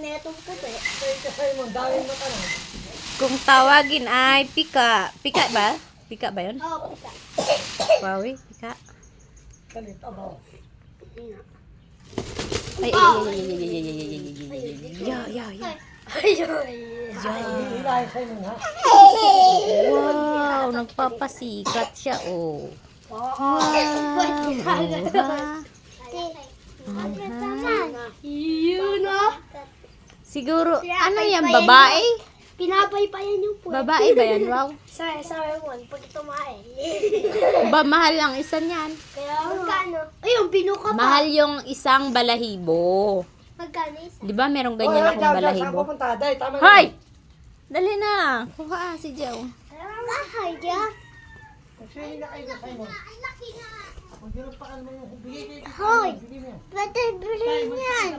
na itong puti. Kung tawagin ay pika. Pika ba? Pika ba yun? Oo, pika. Wawi, pika. Ay, Oh. ya, ya, ya. Ayun. Wow, nagpapasikat siya, oh. Wow. Yun o. Siguro, ano yan, babae? Pinapaypayan yung puwet. Babae ba yan? Wow. Sabi mo, pag tumae. Ba, mahal ang isa niyan. Kaya magkano? Ayun, binuka pa. Mahal yung isang balahibo. Magkano isa? Di ba merong ganyan akong balahibo? Hoy! Hoy! Dali na. Kuha si Joe. Bahay dyan. Hoy! Pwede bilhin yan.